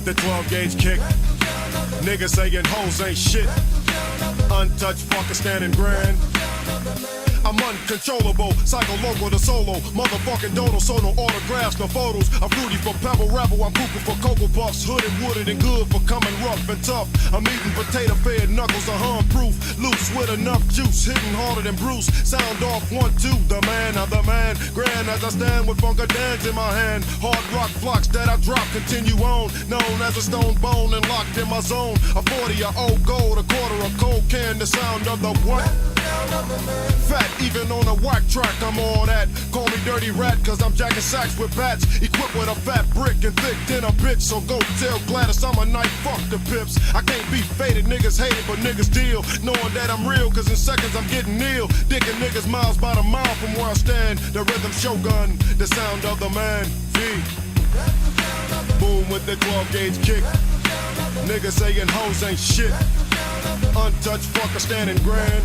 with the 12 gauge kick. Niggas saying hoes ain't shit. Untouched fucker standing grand. I'm uncontrollable, psycho local to solo. Motherfucking dodo, so no autographs, no photos. I'm fruity for pebble rebel, I'm pooping for cocoa puffs. Hooded, wooded, and good for coming rough and tough. I'm eating potato fed knuckles, are harm proof. Loose with enough juice, hitting harder than Bruce. Sound off 1, 2, the man, I'm the man. Grand as I stand with Funkadans in my hand. Hard rock flocks that I drop, continue on. Known as a stone bone and locked in my zone. A 40, a old gold, a quarter, a cold can. The sound of the what? Fat, even on a whack track, I'm all that. Call me dirty rat, cause I'm jacking sacks with bats. Equipped with a fat brick and thick than a bitch. So go tell Gladys I'm a night, fuck the pips. I can't be faded, niggas hate it, but niggas deal. Knowing that I'm real, cause in seconds I'm getting ill. Dicking niggas miles by the mile from where I stand. The rhythm shogun, the sound of the man, V. Boom with the 12 gauge kick. Niggas saying hoes ain't shit. Untouched fucker standing grand.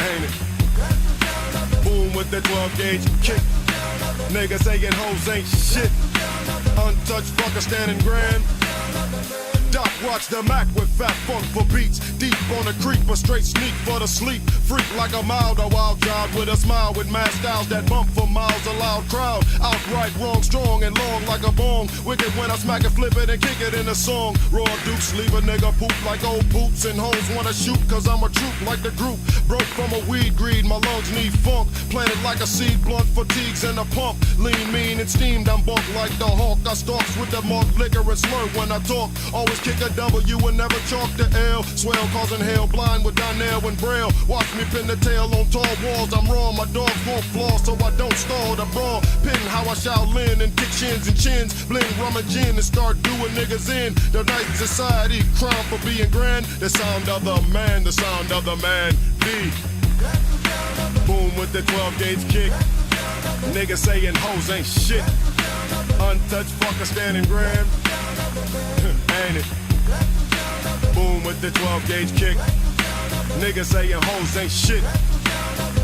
Ain't it? Boom with the 12 gauge kick. Niggas saying hoes ain't shit. Untouched fucker standing grand. Doc watch the Mac with fat funk for beats. Deep on the creek, but straight sneak for the sleep. Freak like a mild, a wild child with a smile. With mad styles that bump for miles, a loud crowd. Outright wrong, strong and long like a bong. Wicked when I smack it, flip it and kick it in a song. Raw dukes leave a nigga poop like old boots. And hoes wanna shoot cause I'm a troop like the group. Broke from a weed greed, my lungs need funk. Planted like a seed, blunt fatigues and a pump. Lean, mean and steamed, I'm bumped like the hawk. I stalks with the malt liquor and slur when I talk. Always kick a W and never chalk the L. Swell causing hell, blind with Donnell and Braille. Watch me pin the tail on tall walls. I'm raw, my dogs won't flaw, so I don't stall the brawl. Pin how I Shaolin and kick shins and chins. Blend rum and gin and start doing niggas in. The night society, crime for being grand. The sound of the man, the sound of the man. B. Boom with the 12 gauge kick. Niggas saying hoes ain't shit. Untouched fucker standing grand. Ain't it? Boom with the 12 gauge kick. Niggas saying hoes ain't shit.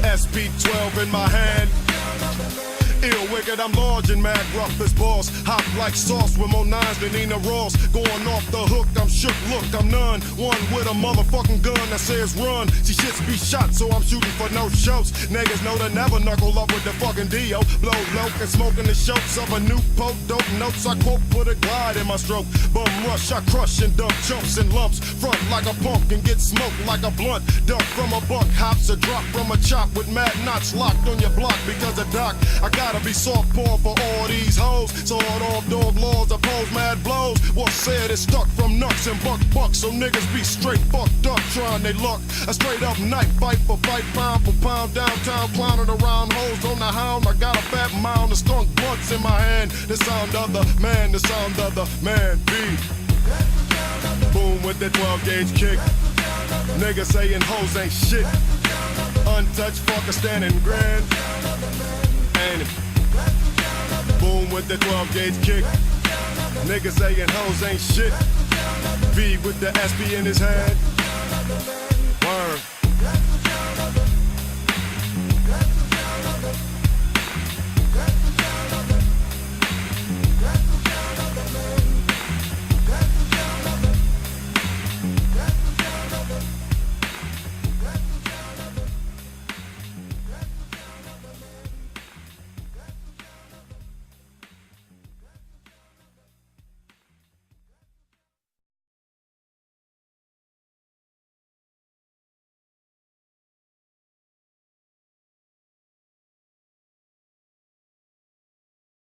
SP12 in my hand. Ill wicked, I'm large and mad rough as boss. Hot like sauce with more nines than Nina Ross. Going off the hook, I'm shook, look, I'm none. One with a motherfucking gun that says run. See shits be shot, so I'm shooting for no shows. Niggas know to never knuckle up with the fucking Dio. Blow low and smoking the shots of a new poke. Dope notes I quote, put a glide in my stroke. Bum rush, I crush and dump chumps and lumps. Front like a punk and get smoked like a blunt. Dump from a buck, hops a drop from a chop with mad knots locked on your block because of Doc. I gotta be soft porn for all these hoes. Sawed off dog laws, oppose mad blows. What's said is stuck from nuts and bucks. So niggas be straight fucked up trying they luck. A straight up night fight for fight, pound for pound. Downtown clowning around hoes on the hound. I got a fat mound of skunk blunts in my hand. The sound of the man, the sound of the man. B. Boom with the 12 gauge kick. Niggas saying hoes ain't shit. Untouched fucker standing grand. Ain't it? Boom with the 12 gauge kick. Niggas saying hoes ain't shit. V with the SP in his hand.